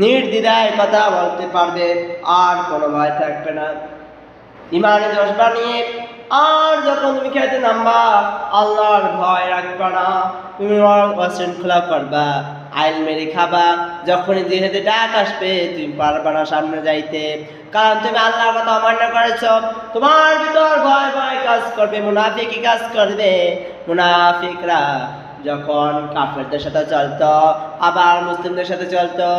নির্দ্বিধায় কথা বলতে পারবে, আর কোনো ভয় থাকবে না। ইমানে জজবা নিয়ে আর যখন তুমি খেতে নামবা, আল্লাহর ভয় রাখবা না, তুমি অশৃঙ্খলা করবা, আইল মেরে খাবা। যখনই যেহেতু ডাক আসবে তুমি পারবা না সামনে যাইতে, কারণ তুমি আল্লাহর কথা অমান্য করেছো। তোমার ভিতর ভয় ভয় কাজ করবে, মুনাফিকি কাজ করবে। মুনাফিকরা যখন কাফেরদের সাথে চলতো আবার মুসলিমদের সাথে চলতো,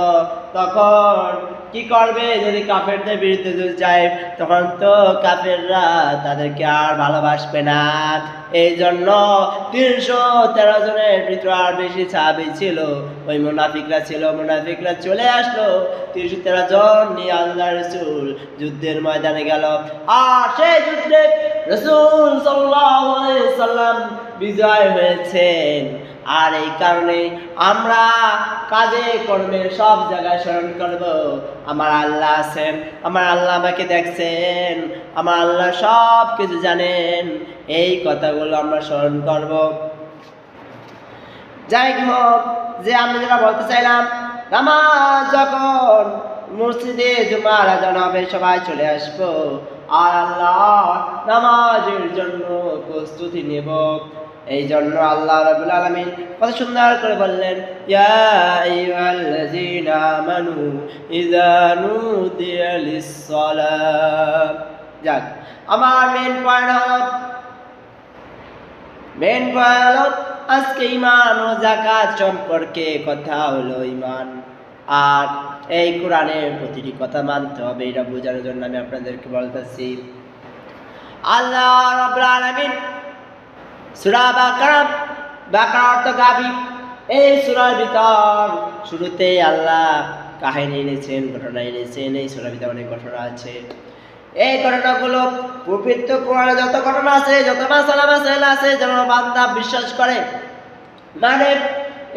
তখন কি করবে? যদি কাফেরদের বিরুদ্ধে যায় তখন তো কাফেররা তাদেরকে আর ভালোবাসবে না। এই জন্য 313 জনের ভিতরে আর বেশি সাহাবী ছিল, ওই মুনাফিকরা ছিল। মুনাফিকরা চলে আসলো, 313 জন নিয়ে আল্লাহ রাসূল যুদ্ধের ময়দানে গেল। আর সেই যুদ্ধে রাসূল সাল্লাল্লাহু আলাইহি ওয়াসাল্লাম বিজয় হয়েছেন। আর এই কারণে আমরা কাজে কর্মে সব জায়গায় স্মরণ করব, আমার আল্লাহ আছেন, আমার আল্লাহ আমাকে দেখছেন, আমার আল্লাহ সব কিছু জানেন। এই কথাগুলো আমরা স্মরণ করব। যাই হোক, যে আমি যেটা বলতে চাইলাম, নামাজ যখন মসজিদে জুমার আজান হবে সবাই চলে আসবো, আর আল্লাহ নামাজের জন্য প্রস্তুতি নেব। এই জন্য আল্লাহ রাব্বুল আলামিন কত সুন্দর করে বললেন, ইয়া আইয়ুহাল্লাযীনা আমানু ইযা নুদিয়া লিস-সালাহ। যাক, আমার মেন পয়েন্ট হলো আজকে ঈমান ও যাকাত সম্পর্কে কথা হলো। ঈমান আর এই কোরআনের প্রতিটি কথা মানতে হবে, এটা বোঝানোর জন্য আমি আপনাদেরকে বলতেছি। আল্লাহ রাব্বুল আলামিন সূরা বাকারা অর্থ গাভী, এই সূরার ভিতর শুরুতে আল্লাহ কাহিনী এনেছেন, ঘটনা এনেছেন। এই সূরার ভিতরে অনেক ঘটনা আছে। এই ঘটনাগুলো পবিত্র কোরআনে যত ঘটনা আছে, যত মাসালা আছে, যেন বান্দা বিশ্বাস করে মানে।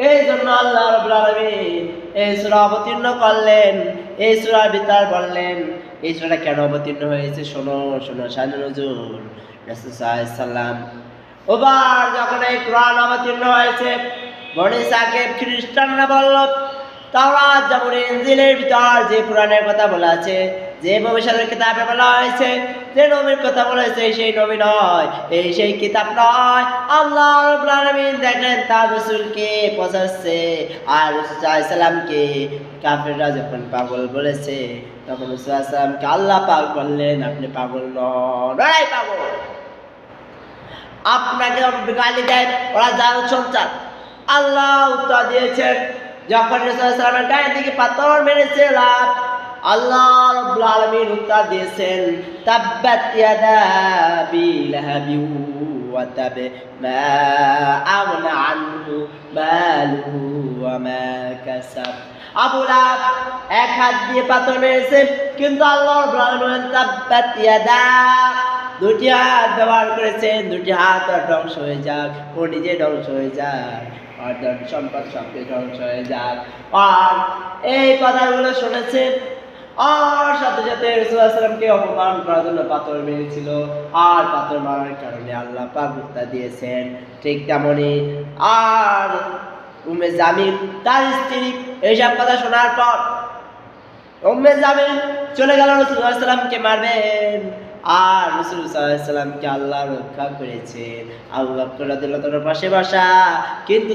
এই জন্য আল্লাহ রাব্বুল আলামিন এই সূরা অবতীর্ণ করলেন। এই সূরার ভিতর বললেন এই সূরাটা কেন অবতীর্ণ হয়েছে। শোনো শানে নজুল। রাসূল সাল্লাল্লাহু আলাইহি সাল্লাম ওবার যখন এই কোরআন অবতীর্ণ হয়েছে, বনি ইসরাঈল খ্রিস্টানরা বলল, তাওরাত জাবুর ইনজিলের ভিতর যে কোরআনের কথা বলা আছে, যে ভবিষ্যতের কিতাবে বলা হয়েছে, যে নবীর কথা বলেছে, সেই নবী নয়, এই সেই কিতাব নয়। আল্লাহ রাব্বুল আলামিন দেখেন তার রাসূলকে পৌঁছাচ্ছে, আর রাসূল সাল্লাল্লাহু আলাইহি সাল্লামকে কাফেররা যখন পাগল বলেছে, তখন রাসূল সাল্লাল্লাহু আলাইহি সাল্লামকে আল্লাহ পাক বললেন, আপনি পাগল নন, ওরাই পাগল। আপনাকে গালি দেয়, ওরা জাল সঞ্চার। আল্লাহ উত্তর দিয়েছেন, যখন রাসূল সাল্লাল্লাহু আলাইহি সাল্লামের গায়ের দিকে পাথর মেরেছে আল্লাহ রাব্বুল আলামিন উত্তর দিয়েছেন, তাব্বাত ইয়াদা আবি লাহাবিন ওয়া তাব, মা আগনা আনহু মালুহু ওয়া মা কাসাব। আবু লাহাব এক হাত দিয়ে পাথর মেরেছে, কিন্তু আল্লাহ রাব্বুল আলামিন তাব্বাত ইয়াদা, দুটি হাত ব্যবহার করেছেন, দুটি হাত ধ্বংস হয়ে যাক, ও নিজে ধ্বংস হয়ে যাক, আর সম্পদ সবকে ধ্বংস হয়ে যাক। আর এই কথাগুলো শুনেছেন, আর সাথে সাথে রাসূল সাল্লাল্লাহু আলাইহি ওয়াসাল্লামকে অপমান করার জন্য পাথর মেরেছিল, আর পাথর মারার কারণে আল্লাহ পাক উত্তর দিয়েছেন। ঠিক তেমনি আর উম্মে জামিল তার স্ত্রী এইসব কথা শোনার পর উম্মে জামিল চলে গেল রাসূল সাল্লাল্লাহু আলাইহি ওয়াসাল্লামকে মারবেন, আর রাসূল সাল্লাল্লাহু আলাইহি ওয়াসাল্লামকে আল্লাহ রক্ষা করেছেন। আবু বকর রাদিয়াল্লাহু তাআলার পাশে বসা, কিন্তু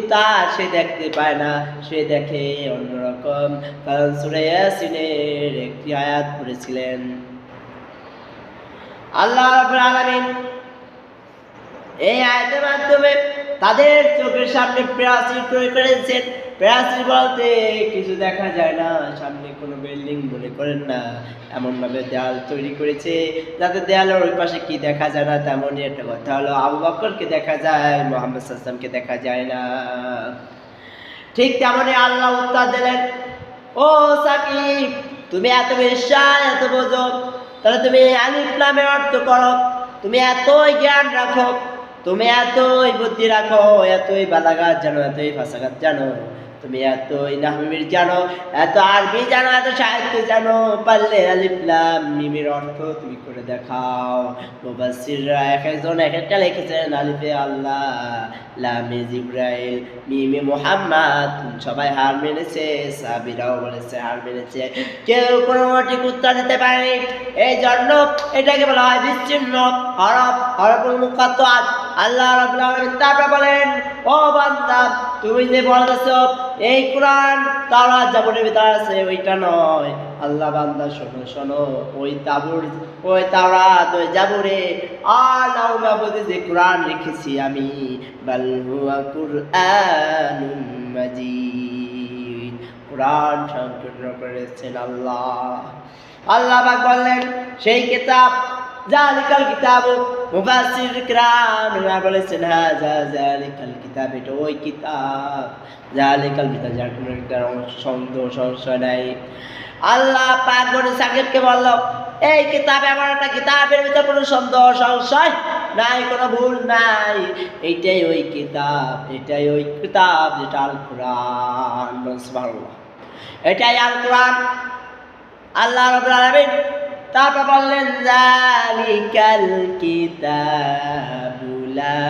সে দেখতে পায় না, সে দেখে অন্যরকম, কারণ সূরা ইয়াসিনের একটি আয়াত পড়েছিলেন। আল্লাহ রাব্বুল আলামিন এই আয়াতের মাধ্যমে তাদের চোখের সামনে প্রাচীর তৈরি করেছেন। প্রাচীর বলতে কিছু দেখা যায় না, সামনে কোনো বিল্ডিং মনে করেন না, এমনভাবে দেয়াল তৈরি করেছে যাতে দেয়ালের ওই পাশে কি দেখা যায় না। তেমনই একটা কথা হলো, আবু বকরকে দেখা যায়, মুহাম্মদ সাল্লাল্লাহু আলাইহি ওয়াসাল্লামকে দেখা যায় না। ঠিক তেমনই আল্লাহ উত্তর দিলেন, ও সাকিব, তুমি এত বিশ্বাস, এত বোঝো, তাহলে তুমি আলিফ লামের অর্থ করো। তুমি এতই জ্ঞান রাখো, তুমি এতই বুদ্ধি রাখো, এতই বালাগাত জানো, এতই ফাসাগাত জানো, তো তুমি এত নাহবির জানো, এত আরবি জানো, এত সাহিত্য জানো, পারলে আলিফ লাম মিমের অর্থ তুমি করে দেখাও। মুফাসসিররা এক একজন এক একটা লিখেছেন, আলিফে আল্লাহ, লামে জিব্রাইল, মিমে মুহাম্মদ, সবাই হার মেনেছে, সাহাবীরাও বলেছে হার মেনেছে, কেউ কোনো সঠিক উত্তর দিতে পারেনি। এই জন্য এটাকে বলা হয় বিচ্ছিন্ন হরফ, হরফুল মুকাত্তাত। আল্লাহ রাব্বুল আলামিন তারপর বলেন, ও বান্দা তুমি যে বলতেছো এই কোরআন তাওরাত জাবুরের ভিতরে আছে, ওইটা নয়। আল্লাহ বান্দা শোনো শোনো, ওই তাবুর, ওই তাওরাত, ওই জাবুরে আর লাউল মাহফুজে যে কোরআন লিখেছি আমি, বাল হুয়া কুরআনুম মাজিদ, কোরআন সংকীর্ণ করেছেন আল্লাহ। আল্লাহ পাক বললেন সেই কিতাব, জালিকাল কিতাবু, মুফাসসির কিরামরা বলেছেন হাযা জালিকাল কিতাব, এটা ওই কিতাব, জালিকাল কিতাব, যার কোনো একটা সন্দেহ সংশয় নাই। আল্লাহ পাক বলে সাকিবকে বলল এই কিতাব এমন একটা কিতাবের ভিতরে কোনো সন্দেহ সংশয় নাই, কোনো ভুল নাই, এইটাই ওই কিতাব, এটাই ওই কিতাব যেটা আল কোরআন। সুবহানাল্লাহ, এটাই আল কোরআন। আল্লাহ রাব্বুল আলামিন তারপর বললেন যালিকাল কিতাবু লা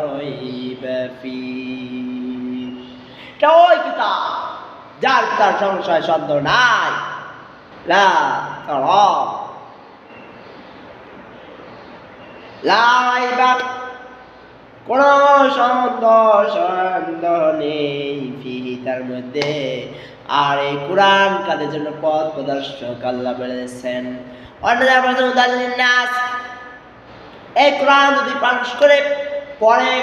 রাইবা ফীহি, এটা ওই কিতাব যার তার সংশয় সন্দেহ নাই। লা তারা লা রাইবা, কোনো সন্দেহ নেই, ফীহি তার মধ্যে। আর এই কোরআন কাদের জন্য পথ প্রদর্শক আল্লাহ বলেছেন। অন্য জায়গায় বলেছেন হুদাল নাস, এই কোরআন যদি পাঠ করে পড়ে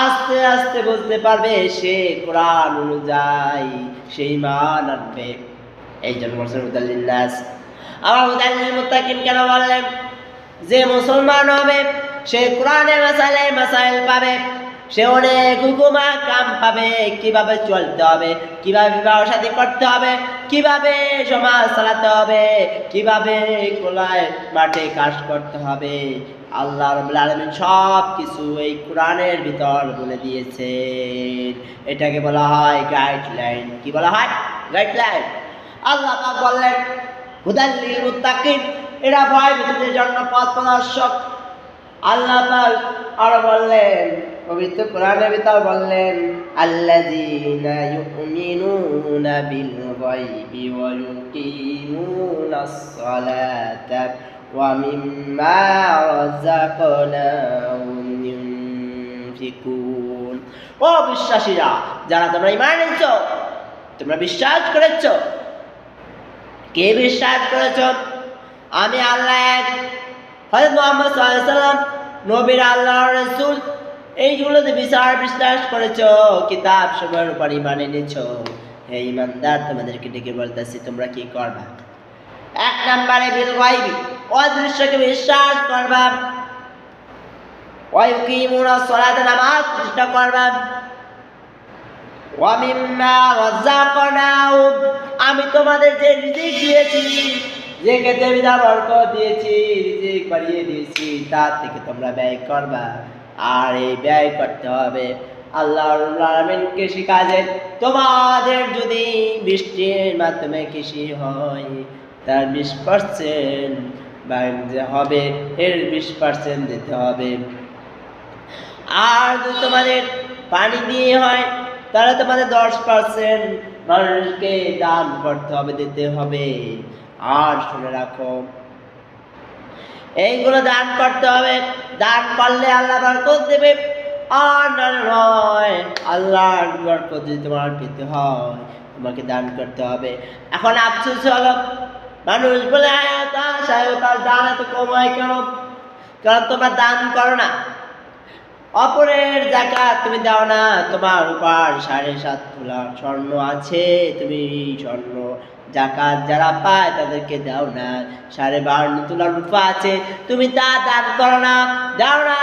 আস্তে আস্তে বুঝতে পারবে, সে কোরআন অনুযায়ী সে ঈমান আনবে, এই জন্য বলেছেন হুদাল নাস। আবার হুদাল লিল মুত্তাকিন কেন বললেন? যে মুসলমান হবে সে কোরআনের মাসাইল পাবে, সে অনেক হুকুম আহকাম পাবে, কিভাবে চলতে হবে, কিভাবে বিবাহ শাদী করতে হবে, কিভাবে সমাজ চালাতে হবে, কিভাবে খোলায় মাঠে কাজ করতে হবে। আল্লাহ রাব্বুল আলামিন সব কিছু এই কোরআনের ভিতর বলে দিয়েছেন। এটাকে বলা হয় গাইডলাইন। কি বলা হয়? গাইডলাইন। আল্লাহ পাক বললেন হুদাল লিল মুত্তাকিন, এরা ভয়ভীতদের জন্য পথ প্রদর্শক। আল্লাহ পাক আরো বললেন পবিত্র কোরআনের ভিতর বললেন আল্লাযীনা ইউমিনুনা বিল গায়বি ওয়া ইউকিমুনাস সালাতা ওয়া মিম্মা রাযাকনাহুম ইউনফিকুন। ও বিশ্বাসীরা, যারা তোমরা ঈমান এনেছো, তোমরা বিশ্বাস করেছো। কে বিশ্বাস করেছো? আমি আল্লাহ এক, হযরত মুহাম্মদ সাল্লাল্লাহু আলাইহি ওয়াসাল্লাম নবীর আল্লাহর রাসূল, এইগুলোতে বিশ্বাস করেছো, কিতাব সমূহের উপর ঈমান এনেছো। হে ঈমানদার, তোমাদেরকে ডেকে বলতেছি তোমরা কি করবা? এক নম্বরে বিল গায়বি, অদৃশ্যকে বিশ্বাস করবা। ওয়া ইউকিমুনাস সালাতা, নামাজ প্রতিষ্ঠা করবা। ওয়া মিম্মা রাযাকনাহুম, আমি তোমাদের যে রিজিক দিয়েছি, যে খেতে বিদা বরকত দিয়েছি, রিজিক বাড়িয়ে দিয়েছি, তার থেকে তোমরা ব্যয় করবা। আর এই ব্যয় করতে হবে আল্লাহ রাব্বুল আলামিন কৃষি কাজে। তোমাদের যদি বৃষ্টির মাধ্যমে কৃষি হয়, তার 20% যে হবে এর 20% দিতে হবে। আর যদি তোমাদের পানি দিয়ে হয়, তাহলে তোমাদের 10% মানুষকে দান করতে হবে, দিতে হবে। আর শুনে রাখো, এইগুলো দান করতে হবে। দান করলে আল্লাহ বরকত দেবে, আর নয় আল্লাহর বরকত যদি তোমার পেতে হয়, তোমাকে দান করতে হবে। এখন আফসোস হলো, মানুষ বলে তার দান এত কম হয় কেন? কারণ তোমরা দান করো না, অপরের যাকাত তুমি দাও না। তোমার উপর 7.5 তোলা স্বর্ণ আছে, তুমি স্বর্ণ যাকাত যারা পায় তাদেরকে দাও না। 52.5 তোলা রূপা আছে, তুমি তা দান করো না, দাও না।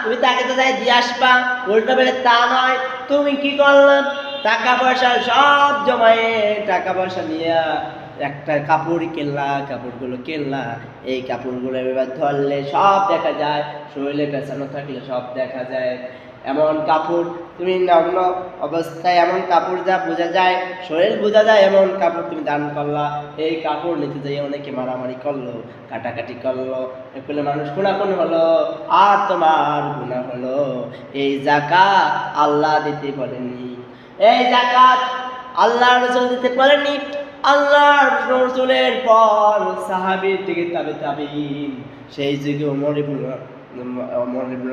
তুমি তাকে তো তাই দিয়ে আসবা, উল্টো বেলে তা নয়। তুমি কি করলাম? টাকা পয়সা সব জমায়ে, টাকা পয়সা নিয়ে একটা কাপড় কিনলা, কাপড়গুলো কিনলা, এই কাপড়গুলো এবার ধরলে সব দেখা যায়, শরীরে পেছানো থাকলে সব দেখা যায়। এমন কাপড় তুমি নগ্ন অবস্থায় এমন কাপড় যা বোঝা যায়, শরীর বোঝা যায় এমন কাপড় তুমি দান করলা। এই কাপড় নিতে যাই অনেকে মারামারি করলো, কাটাকাটি করলো, এগুলো মানুষ খুনাখুন হলো, আর তোমার গুনাহ হলো। এই যাকাত আল্লাহ দিতে বলেননি, এই যাকাত আল্লাহ রাসূল দিতে বলেননি। আল্লাহ রাসূলের পর সাহাবীর থেকে তাবে তাবেঈন, সেই যুগে ওমর ইবনে